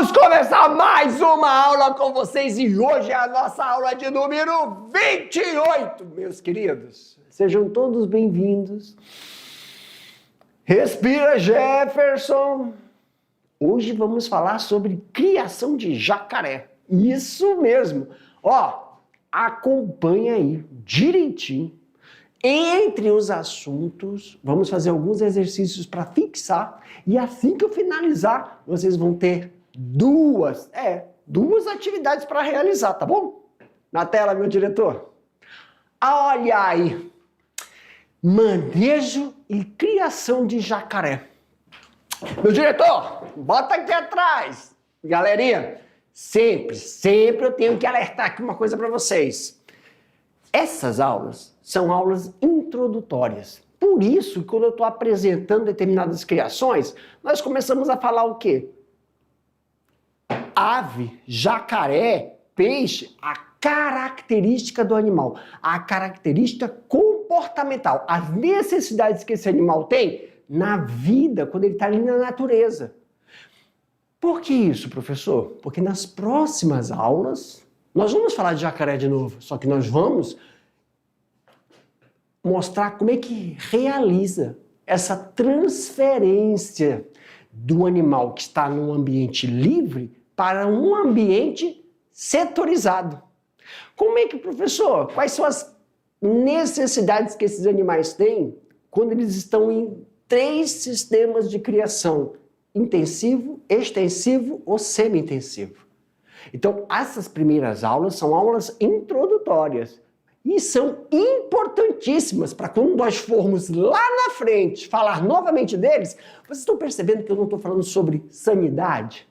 Vamos começar mais uma aula com vocês e hoje é a nossa aula de número 28, meus queridos. Sejam todos bem-vindos. Respira, Jefferson. Hoje vamos falar sobre criação de jacaré. Isso mesmo. Ó, acompanha aí direitinho. Entre os assuntos, vamos fazer alguns exercícios para fixar e assim que eu finalizar, vocês vão ter duas atividades para realizar, tá bom? Na tela, meu diretor. Olha aí. Manejo e criação de jacaré. Meu diretor, bota aqui atrás. Galerinha, sempre eu tenho que alertar aqui uma coisa para vocês. Essas aulas são aulas introdutórias. Por isso, quando eu estou apresentando determinadas criações, nós começamos a falar o quê? Ave, jacaré, peixe, a característica do animal, a característica comportamental, as necessidades que esse animal tem na vida, quando ele está ali na natureza. Por que isso, professor? Porque nas próximas aulas, nós vamos falar de jacaré de novo, só que nós vamos mostrar como é que realiza essa transferência do animal que está num ambiente livre para um ambiente setorizado. Como é que, professor, quais são as necessidades que esses animais têm quando eles estão em 3 sistemas de criação: intensivo, extensivo ou semi-intensivo? Então, essas primeiras aulas são aulas introdutórias e são importantíssimas para quando nós formos lá na frente falar novamente deles. Vocês estão percebendo que eu não estou falando sobre sanidade?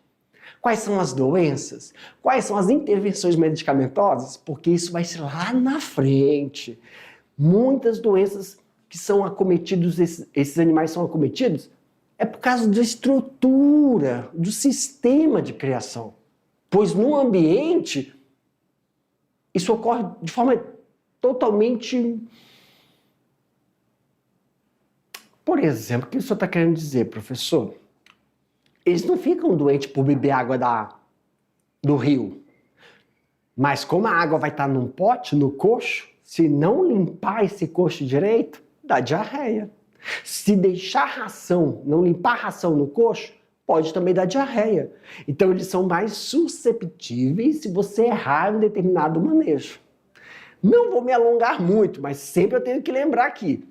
Quais são as doenças? Quais são as intervenções medicamentosas? Porque isso vai ser lá na frente. Muitas doenças que são acometidos, esses animais são acometidos, é por causa da estrutura, do sistema de criação. Pois no ambiente, isso ocorre de forma totalmente... Por exemplo, o que o senhor está querendo dizer, professor? Eles não ficam doentes por beber água do rio. Mas como a água vai estar num pote, no coxo, se não limpar esse coxo direito, dá diarreia. Se deixar ração, não limpar a ração no coxo, pode também dar diarreia. Então eles são mais susceptíveis se você errar em determinado manejo. Não vou me alongar muito, mas sempre eu tenho que lembrar aqui.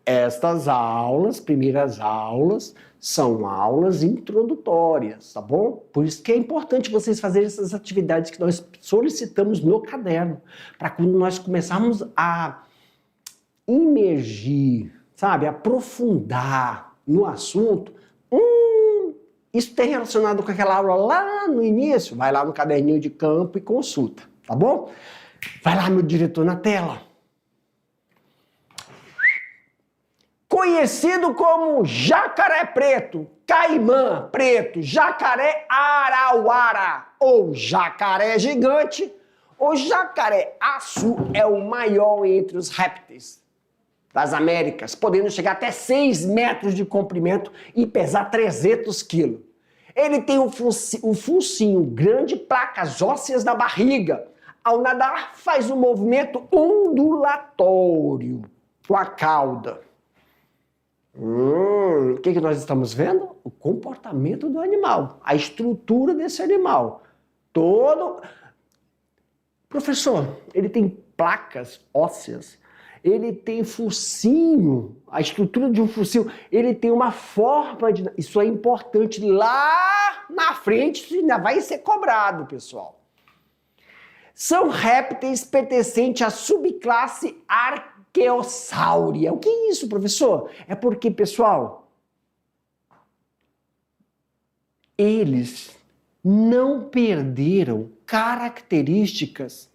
Estas aulas, primeiras aulas, são aulas introdutórias, tá bom? Por isso que é importante vocês fazerem essas atividades que nós solicitamos no caderno, para quando nós começarmos a imergir, sabe, aprofundar no assunto, isso tem relacionado com aquela aula lá no início, vai lá no caderninho de campo e consulta, tá bom? Vai lá, meu diretor, na tela. Conhecido como jacaré preto, caimã preto, jacaré arauara ou jacaré gigante, o jacaré-açu é o maior entre os répteis das Américas, podendo chegar até 6 metros de comprimento e pesar 300 quilos. Ele tem um focinho grande, placas ósseas na barriga. Ao nadar, faz um movimento ondulatório com a cauda. O que nós estamos vendo? O comportamento do animal, a estrutura desse animal. Professor, ele tem placas ósseas, ele tem focinho, a estrutura de um focinho, ele tem uma forma de... Isso é importante lá na frente, isso ainda vai ser cobrado, pessoal. São répteis pertencentes à subclasse Arqueosáurea. O que é isso, professor? É porque, pessoal, eles não perderam características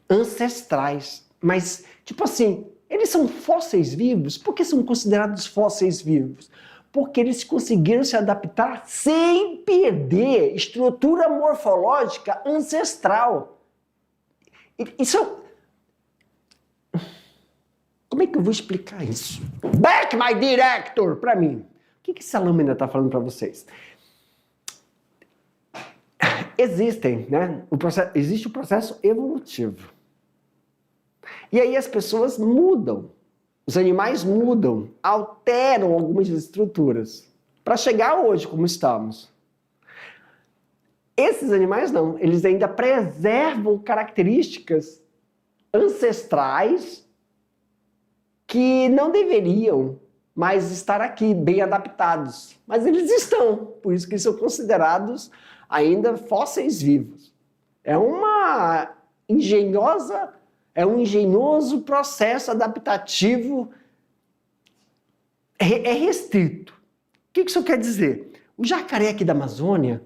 ancestrais. Mas, tipo assim, eles são fósseis vivos. Por que são considerados fósseis vivos? Porque eles conseguiram se adaptar sem perder estrutura morfológica ancestral. Isso... Como é que eu vou explicar isso? Back, my director! Para mim. O que essa lâmina está falando para vocês? existem, né? Existe o processo evolutivo. E aí as pessoas mudam, os animais mudam, alteram algumas estruturas para chegar hoje como estamos. Esses animais não, eles ainda preservam características ancestrais que não deveriam mais estar aqui, bem adaptados. Mas eles estão, por isso que eles são considerados ainda fósseis vivos. É um engenhoso processo adaptativo restrito. O que isso quer dizer? O jacaré aqui da Amazônia,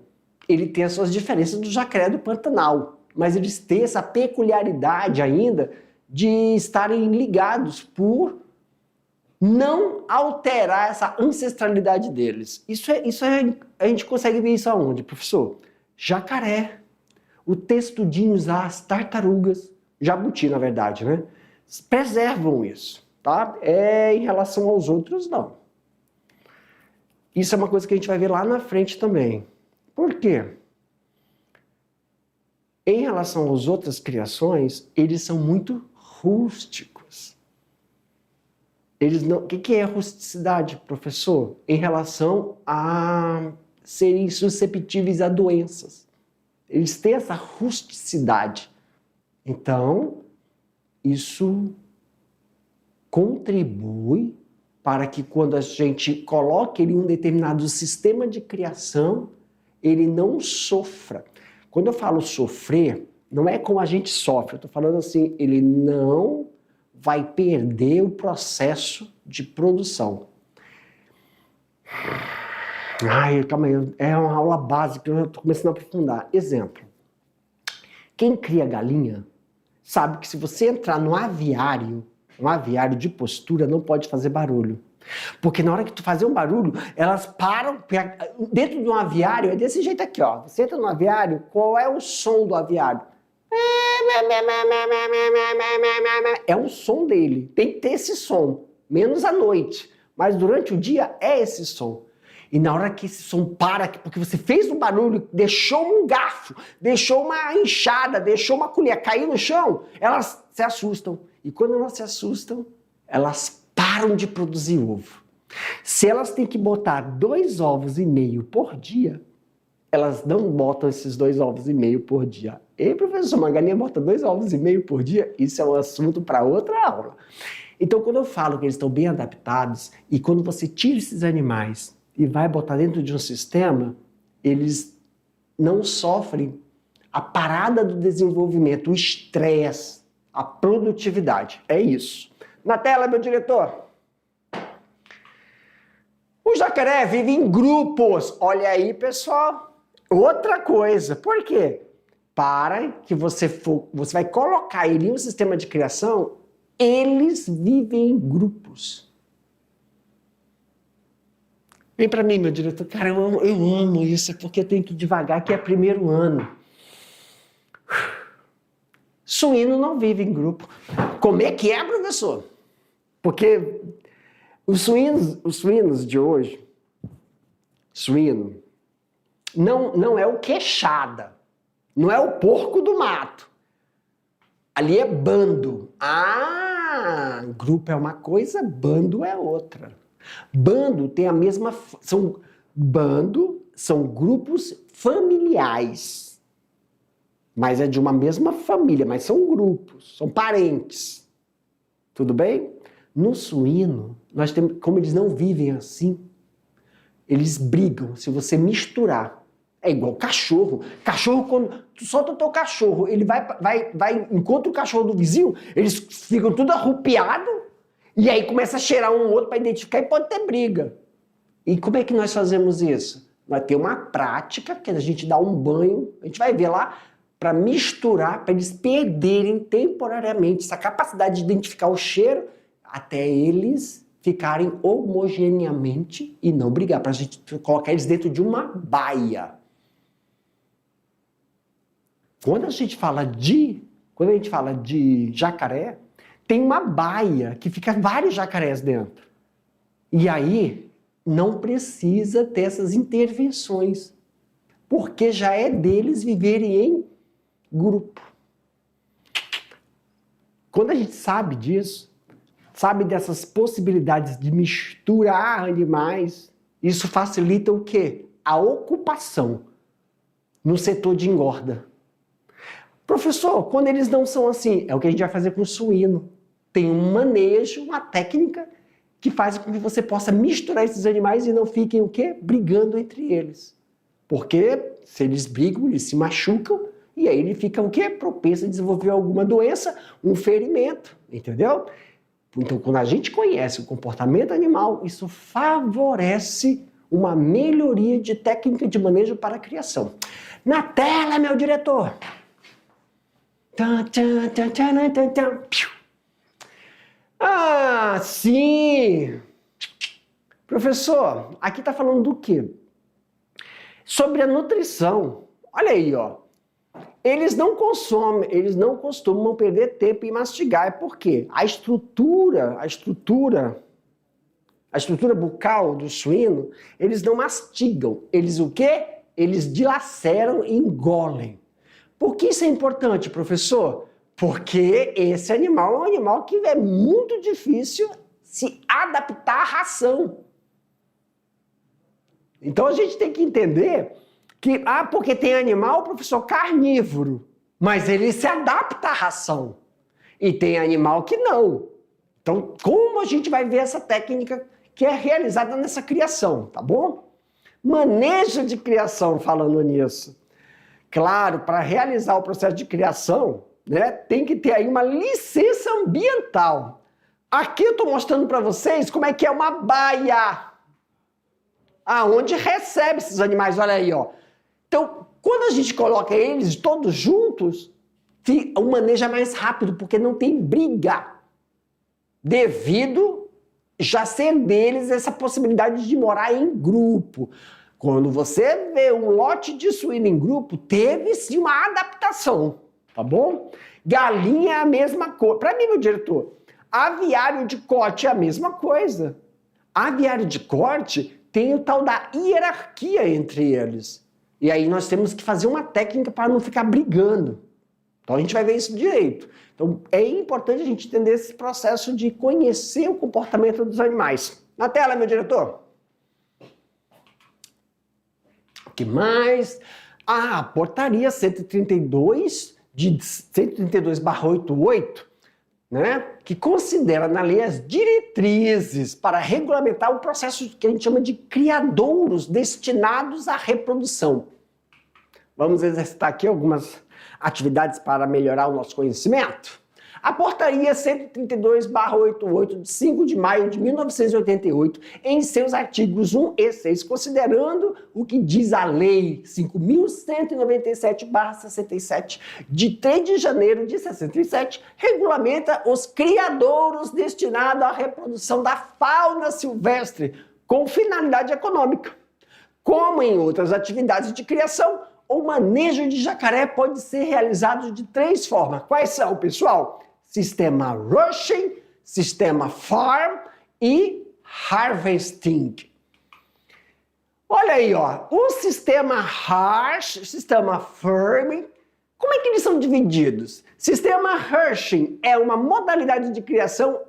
ele tem as suas diferenças do jacaré do Pantanal, mas eles têm essa peculiaridade ainda de estarem ligados por não alterar essa ancestralidade deles. A gente consegue ver isso aonde, professor? Jacaré, o textudinhos, as tartarugas, jabuti, na verdade, né? Preservam isso, tá? Em relação aos outros, não. Isso é uma coisa que a gente vai ver lá na frente também. Por quê? Em relação às outras criações, eles são muito rústicos. O que é rusticidade, professor? Em relação a serem susceptíveis a doenças. Eles têm essa rusticidade. Então, isso contribui para que quando a gente coloque ele em um determinado sistema de criação, ele não sofra. Quando eu falo sofrer, não é como a gente sofre, eu estou falando assim, ele não vai perder o processo de produção. Calma aí, é uma aula básica, eu estou começando a aprofundar. Exemplo, quem cria galinha sabe que se você entrar no aviário, um aviário de postura não pode fazer barulho. Porque na hora que tu fazer um barulho, elas param. Dentro de um aviário, é desse jeito aqui, ó. Você entra no aviário, qual é o som do aviário? É o som dele. Tem que ter esse som. Menos à noite. Mas durante o dia é esse som. E na hora que esse som para, porque você fez um barulho, deixou um garfo, deixou uma enxada, deixou uma colher cair no chão, elas se assustam. E quando elas se assustam, elas param de produzir ovo. Se elas têm que botar 2,5 ovos por dia, elas não botam esses 2,5 ovos por dia. Ei, professor, uma galinha bota 2,5 ovos por dia? Isso é um assunto para outra aula. Então, quando eu falo que eles estão bem adaptados, e quando você tira esses animais e vai botar dentro de um sistema, eles não sofrem a parada do desenvolvimento, o estresse, a produtividade. É isso. Na tela, meu diretor. O jacaré vive em grupos. Olha aí, pessoal. Outra coisa. Por quê? Para que você vai colocar ele em um sistema de criação, eles vivem em grupos. Vem pra mim, meu diretor. Cara, eu amo isso, porque eu tenho que ir devagar, que é primeiro ano. Suíno não vive em grupo. Como é que é, professor? Porque os suínos de hoje, suíno, não é o queixada, não é o porco do mato. Ali é bando. Grupo é uma coisa, bando é outra. Bando tem a mesma... Bando são grupos familiares. Mas é de uma mesma família, mas são grupos, são parentes. Tudo bem? No suíno, nós temos, como eles não vivem assim, eles brigam se você misturar. É igual cachorro. Cachorro, quando tu solta o teu cachorro, ele vai encontra o cachorro do vizinho, eles ficam tudo arrupiados, e aí começa a cheirar um outro para identificar e pode ter briga. E como é que nós fazemos isso? Nós temos uma prática que a gente dá um banho, a gente vai ver lá, para misturar, para eles perderem temporariamente essa capacidade de identificar o cheiro, até eles ficarem homogeneamente e não brigar, para a gente colocar eles dentro de uma baia. Quando a gente fala de jacaré, tem uma baia que fica vários jacarés dentro. E aí não precisa ter essas intervenções. porque já é deles viverem em grupo. Quando a gente sabe disso, sabe dessas possibilidades de misturar animais, isso facilita o quê? A ocupação no setor de engorda. Professor, quando eles não são assim, é o que a gente vai fazer com o suíno. Tem um manejo, uma técnica que faz com que você possa misturar esses animais e não fiquem o quê? Brigando entre eles. Porque se eles brigam, eles se machucam e aí ele fica o quê? Propenso a desenvolver alguma doença, um ferimento, entendeu? Então, quando a gente conhece o comportamento animal, isso favorece uma melhoria de técnica de manejo para a criação. Na tela, meu diretor! Ah, sim! Professor, aqui está falando do quê? Sobre a nutrição. Olha aí, ó. Eles não costumam perder tempo em mastigar. Por quê? A estrutura bucal do suíno, eles não mastigam. Eles o quê? Eles dilaceram e engolem. Por que isso é importante, professor? Porque esse animal é um animal que é muito difícil se adaptar à ração. Então a gente tem que entender que, porque tem animal, professor, carnívoro, mas ele se adapta à ração. E tem animal que não. Então, como a gente vai ver essa técnica que é realizada nessa criação, tá bom? Manejo de criação, falando nisso. Claro, para realizar o processo de criação, né, tem que ter aí uma licença ambiental. Aqui eu estou mostrando para vocês como é que é uma baia, aonde recebe esses animais, olha aí, ó. Então, quando a gente coloca eles todos juntos, o manejo é mais rápido, porque não tem briga, devido já ser deles essa possibilidade de morar em grupo. Quando você vê um lote de suíno em grupo, teve-se uma adaptação, tá bom? Galinha é a mesma coisa. Para mim, meu diretor, aviário de corte é a mesma coisa. Aviário de corte tem o tal da hierarquia entre eles. E aí nós temos que fazer uma técnica para não ficar brigando. Então a gente vai ver isso direito. Então é importante a gente entender esse processo de conhecer o comportamento dos animais. Na tela, meu diretor. O que mais? A portaria 132 de 132/88, né, que considera na lei as diretrizes para regulamentar o processo que a gente chama de criadouros destinados à reprodução. Vamos exercitar aqui algumas atividades para melhorar o nosso conhecimento? A portaria 132/88, de 5 de maio de 1988, em seus artigos 1 e 6, considerando o que diz a lei 5.197/67, de 3 de janeiro de 67, regulamenta os criadouros destinados à reprodução da fauna silvestre com finalidade econômica. Como em outras atividades de criação, o manejo de jacaré pode ser realizado de 3 formas. Quais são, pessoal? Sistema rushing, sistema farm e harvesting. Olha aí, ó, o sistema rush, sistema farming, como é que eles são divididos? Sistema rushing é uma modalidade de criação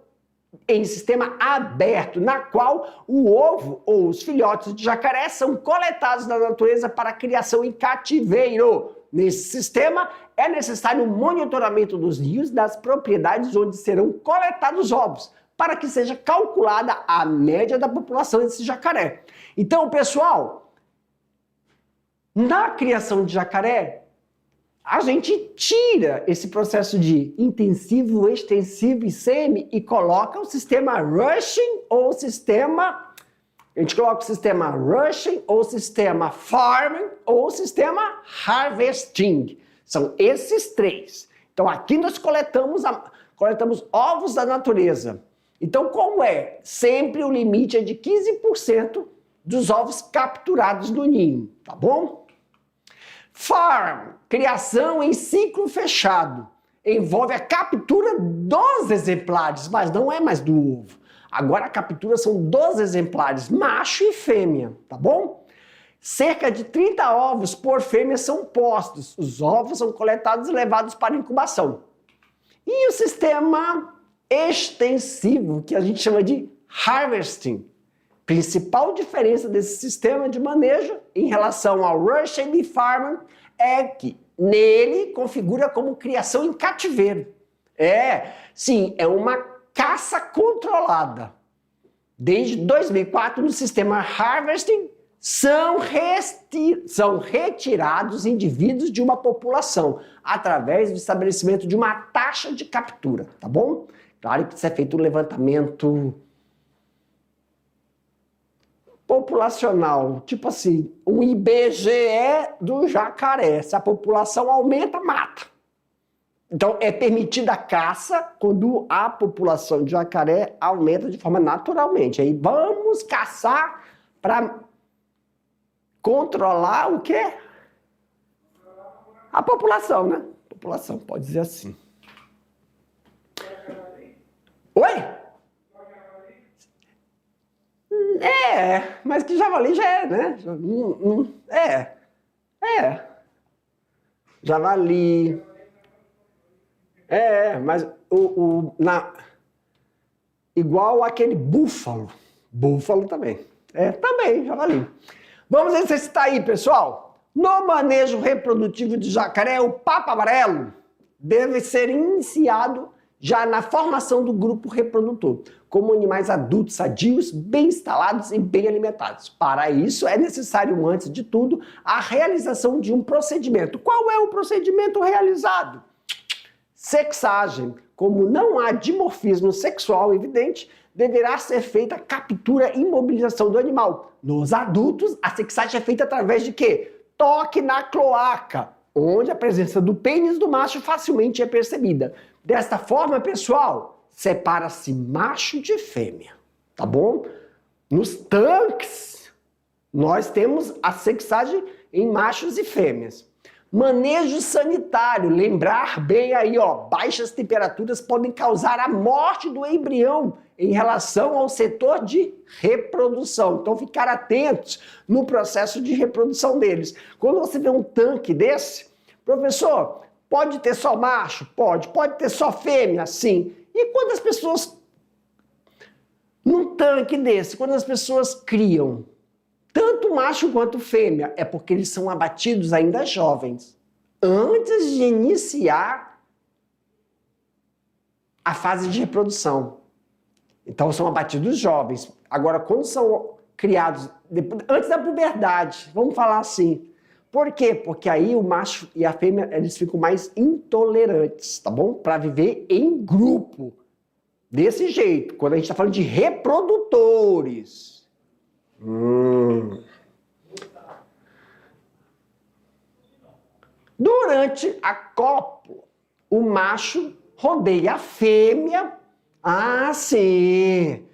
em sistema aberto, na qual o ovo ou os filhotes de jacaré são coletados na natureza para criação em cativeiro. Nesse sistema, é necessário o monitoramento dos nios das propriedades onde serão coletados ovos, para que seja calculada a média da população desse jacaré. Então, pessoal, na criação de jacaré, a gente tira esse processo de intensivo, extensivo e semi e coloca o sistema rushing ou o sistema... A gente coloca o sistema rushing ou o sistema farming ou o sistema harvesting. São esses 3. Então aqui nós coletamos ovos da natureza. Então como é? Sempre o limite é de 15% dos ovos capturados no ninho, tá bom? Farm, criação em ciclo fechado, envolve a captura dos exemplares, mas não é mais do ovo. Agora a captura são dos exemplares, macho e fêmea, tá bom? Cerca de 30 ovos por fêmea são postos. Os ovos são coletados e levados para incubação. E o sistema extensivo, que a gente chama de harvesting. Principal diferença desse sistema de manejo em relação ao Russian Bee Farm é que nele configura como criação em cativeiro. Sim, é uma caça controlada. Desde 2004, no sistema harvesting, são retirados indivíduos de uma população através do estabelecimento de uma taxa de captura, tá bom? Claro que isso é feito um levantamento populacional, tipo assim, um IBGE do jacaré. Se a população aumenta, mata. Então, é permitida a caça quando a população de jacaré aumenta de forma naturalmente. Aí vamos caçar para controlar o quê? A população, né? População, pode dizer assim. Oi? Mas que javali já é, né? Javali. Mas igual aquele búfalo. Búfalo também. Também, javali. Vamos exercitar aí, pessoal. No manejo reprodutivo de jacaré, o papo amarelo deve ser iniciado já na formação do grupo reprodutor, como animais adultos sadios, bem instalados e bem alimentados. Para isso, é necessário, antes de tudo, a realização de um procedimento. Qual é o procedimento realizado? Sexagem. Como não há dimorfismo sexual evidente, deverá ser feita a captura e imobilização do animal. Nos adultos, a sexagem é feita através de quê? Toque na cloaca, onde a presença do pênis do macho facilmente é percebida. Desta forma, pessoal, separa-se macho de fêmea, tá bom? Nos tanques, nós temos a sexagem em machos e fêmeas. Manejo sanitário, lembrar bem aí, baixas temperaturas podem causar a morte do embrião em relação ao setor de reprodução. Então, ficar atentos no processo de reprodução deles. Quando você vê um tanque desse, professor, pode ter só macho? Pode. Pode ter só fêmea? Sim. E quando as pessoas, num tanque desse, quando as pessoas criam tanto macho quanto fêmea, é porque eles são abatidos ainda jovens, antes de iniciar a fase de reprodução. Então são abatidos jovens. Agora, quando são criados antes da puberdade, vamos falar assim. Por quê? Porque aí o macho e a fêmea, eles ficam mais intolerantes, tá bom? Para viver em grupo. Desse jeito, quando a gente está falando de reprodutores. Durante a cópula, o macho rodeia a fêmea, sim,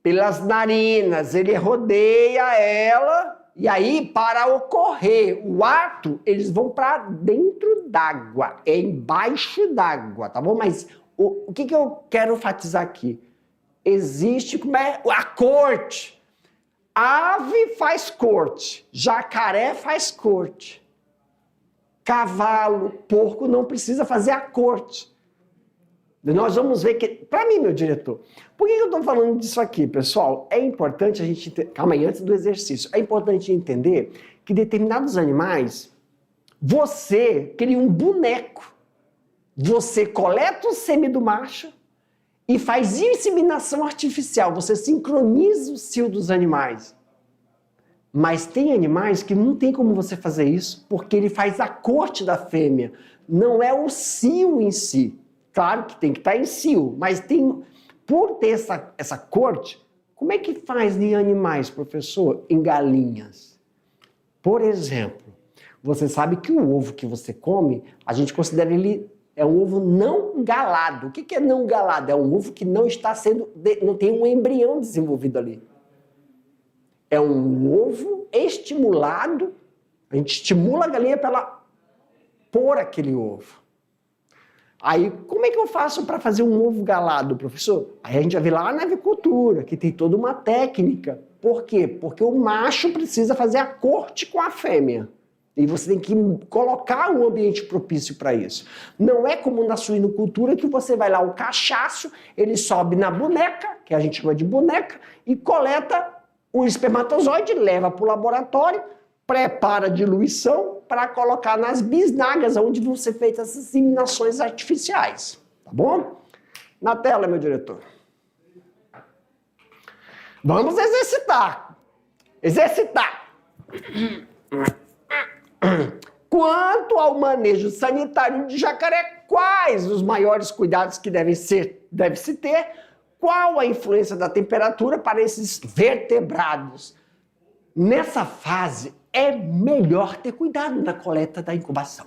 pelas narinas, ele rodeia ela, e aí, para ocorrer o ato, eles vão para dentro d'água, embaixo d'água, tá bom? Mas o que eu quero enfatizar aqui? Existe a corte. Ave faz corte, jacaré faz corte, cavalo, porco não precisa fazer a corte. Nós vamos ver que, para mim, meu diretor, por que eu estou falando disso aqui, pessoal? É importante a gente, calma aí, antes do exercício, é importante entender que determinados animais, você cria um boneco, você coleta o sêmen do macho e faz inseminação artificial, você sincroniza o cio dos animais. Mas tem animais que não tem como você fazer isso, porque ele faz a corte da fêmea, não é o cio em si. Claro que tem que estar em cio, mas por ter essa corte, como é que faz em animais, professor? Em galinhas. Por exemplo, você sabe que o ovo que você come, a gente considera ele é um ovo não galado. O que é não galado? É um ovo que não está não tem um embrião desenvolvido ali. É um ovo estimulado, a gente estimula a galinha para ela pôr aquele ovo. Aí, como é que eu faço para fazer um ovo galado, professor? Aí a gente já vê lá na avicultura, que tem toda uma técnica Por quê? Porque o macho precisa fazer a corte com a fêmea. E você tem que colocar um ambiente propício para isso. Não é como na suinocultura que você vai lá, um cachaço, ele sobe na boneca, que a gente chama de boneca, e coleta o espermatozoide, leva para o laboratório, prepara a diluição para colocar nas bisnagas, onde vão ser feitas essas inseminações artificiais. Tá bom? Na tela, meu diretor. Vamos exercitar. Exercitar. Quanto ao manejo sanitário de jacaré, quais os maiores cuidados que deve-se ter? Qual a influência da temperatura para esses vertebrados? Nessa fase, é melhor ter cuidado na coleta da incubação.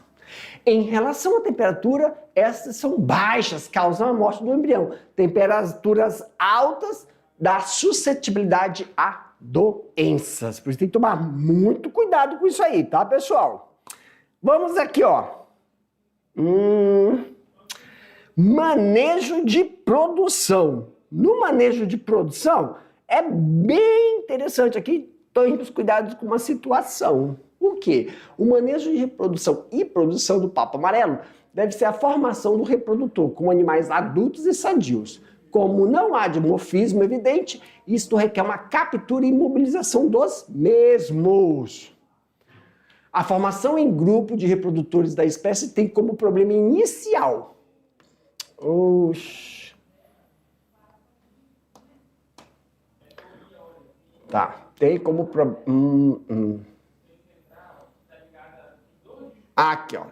Em relação à temperatura, essas são baixas, causam a morte do embrião. Temperaturas altas dá suscetibilidade a doenças. Por isso tem que tomar muito cuidado com isso aí, tá, pessoal? Vamos aqui, ó. Manejo de produção. No manejo de produção, é bem interessante. Aqui temos cuidados com uma situação. O quê? O manejo de reprodução e produção do papo amarelo deve ser a formação do reprodutor com animais adultos e sadios. Como não há dimorfismo evidente, isto requer uma captura e imobilização dos mesmos. A formação em grupo de reprodutores da espécie tem como problema inicial. Tá, tem como Aqui, ó.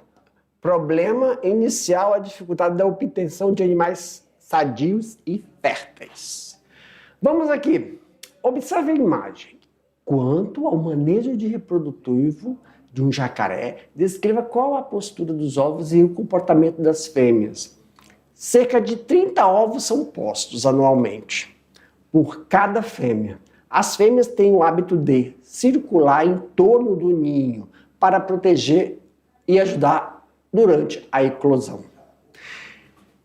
Problema inicial, a dificuldade da obtenção de animais sadios e férteis. Vamos aqui. Observe a imagem. Quanto ao manejo de reprodutivo de um jacaré, descreva qual a postura dos ovos e o comportamento das fêmeas. Cerca de 30 ovos são postos anualmente por cada fêmea. As fêmeas têm o hábito de circular em torno do ninho para proteger e ajudar durante a eclosão.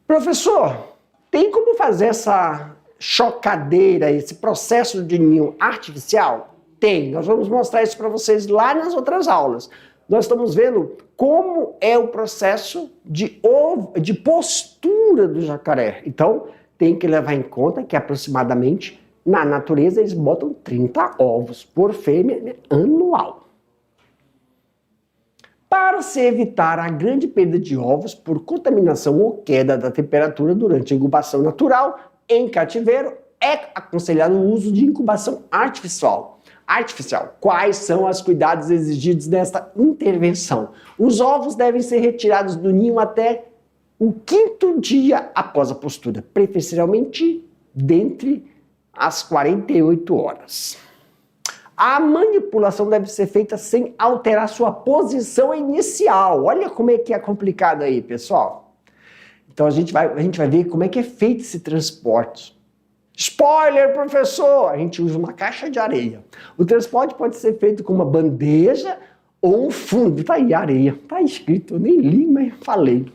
Professor, tem como fazer essa chocadeira, esse processo de ninho artificial? Tem. Nós vamos mostrar isso para vocês lá nas outras aulas. Nós estamos vendo como é o processo de postura do jacaré. Então, tem que levar em conta que aproximadamente na natureza eles botam 30 ovos por fêmea anual. Para se evitar a grande perda de ovos por contaminação ou queda da temperatura durante a incubação natural, em cativeiro, é aconselhado o uso de incubação artificial. Quais são os cuidados exigidos nesta intervenção? Os ovos devem ser retirados do ninho até o 5º dia após a postura, preferencialmente dentre as 48 horas. A manipulação deve ser feita sem alterar sua posição inicial. Olha como é que é complicado aí, pessoal. Então a gente vai ver como é que é feito esse transporte. Spoiler, professor! A gente usa uma caixa de areia. O transporte pode ser feito com uma bandeja ou um fundo. Tá aí, areia. Tá escrito, eu nem li, mas falei.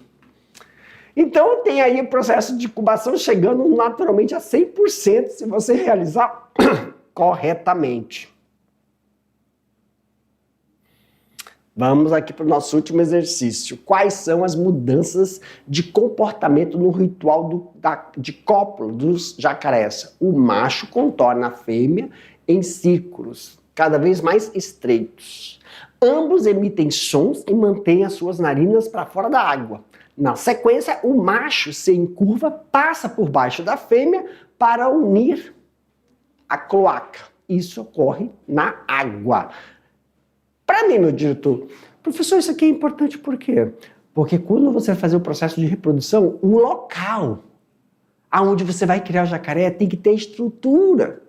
Então tem aí o processo de incubação chegando naturalmente a 100% se você realizar corretamente. Vamos aqui para o nosso último exercício. Quais são as mudanças de comportamento no ritual de cópula dos jacarés? O macho contorna a fêmea em círculos cada vez mais estreitos. Ambos emitem sons e mantêm as suas narinas para fora da água. Na sequência, o macho se encurva, passa por baixo da fêmea para unir a cloaca. Isso ocorre na água. Para mim, meu diretor, professor, isso aqui é importante por quê? Porque quando você vai fazer o processo de reprodução, o local aonde você vai criar o jacaré tem que ter estrutura.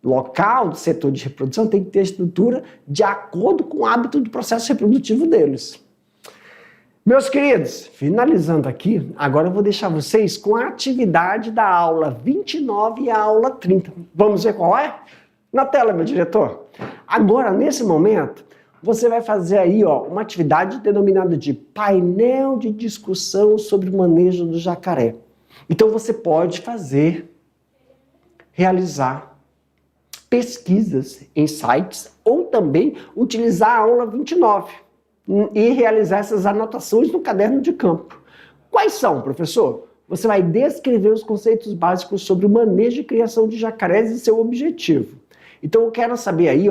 O local do setor de reprodução tem que ter estrutura de acordo com o hábito do processo reprodutivo deles. Meus queridos, finalizando aqui, agora eu vou deixar vocês com a atividade da aula 29 e a aula 30. Vamos ver qual é? Na tela, meu diretor. Agora, nesse momento, você vai fazer aí uma atividade denominada de painel de discussão sobre o manejo do jacaré. Então você pode realizar pesquisas em sites ou também utilizar a aula 29 e realizar essas anotações no caderno de campo. Quais são, professor? Você vai descrever os conceitos básicos sobre o manejo e criação de jacarés e seu objetivo. Então eu quero saber aí,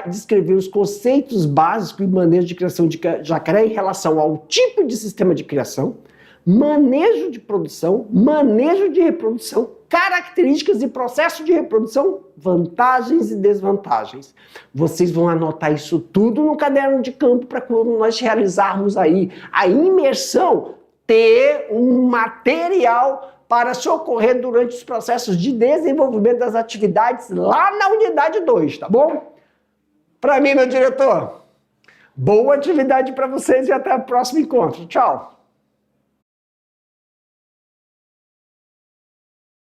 descrever os conceitos básicos e manejo de criação de jacaré em relação ao tipo de sistema de criação, manejo de produção, manejo de reprodução, características e processo de reprodução, vantagens e desvantagens. Vocês vão anotar isso tudo no caderno de campo para quando nós realizarmos aí a imersão, ter um material para socorrer durante os processos de desenvolvimento das atividades lá na unidade 2, tá bom? Para mim, meu diretor, boa atividade para vocês e até o próximo encontro. Tchau!